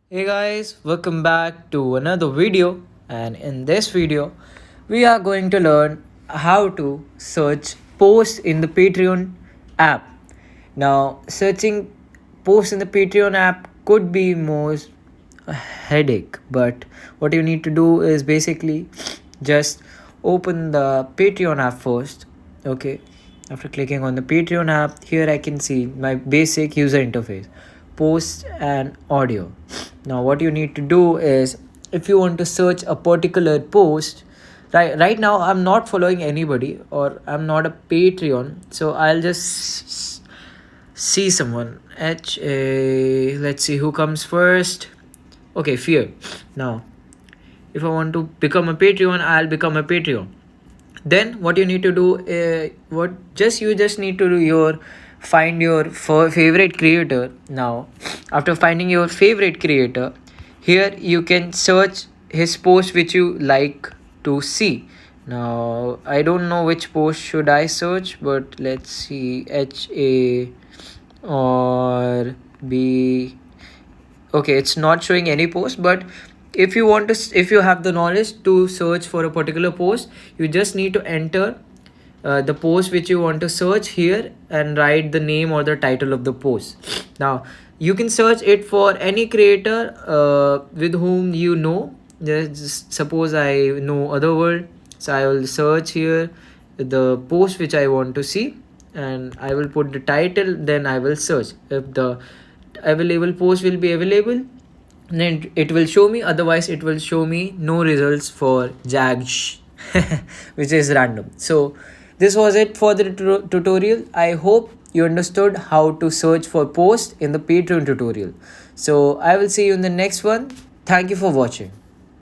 Hey guys, welcome back to another video, and in this video we are going to learn how to search posts in the Patreon app. Now, searching posts in the Patreon app could be most a headache, but what you need to do is basically just open the Patreon app first. Okay, after clicking on the Patreon app, here I can see my basic user interface, posts and audio. Now what you need to do is, if you want to search a particular post, right now I'm not following anybody or I'm not a Patreon, so I'll just see someone. Let's see who comes first. Okay, fear. Now if I want to become a Patreon, I'll become a Patreon. Then what you need to do, what just you just need to do your find your favorite creator. Now after finding your favorite creator, here you can search his post which you like to see. Now I don't know which post should I search, but let's see. HA or B. Okay, it's not showing any post, but if you want to if you have the knowledge to search for a particular post, you just need to enter the post which you want to search here and write the name or the title of the post. Now you can search it for any creator with whom you know. Just suppose I know Otherworld, so I will search here the post which I want to see, and I will put the title, then I will search. If the available post will be available, then it will show me, otherwise it will show me no results for JAG which is random. So this was it for the tutorial. I hope you understood how to search for posts in the Patreon tutorial. So I will see you in the next one. Thank you for watching.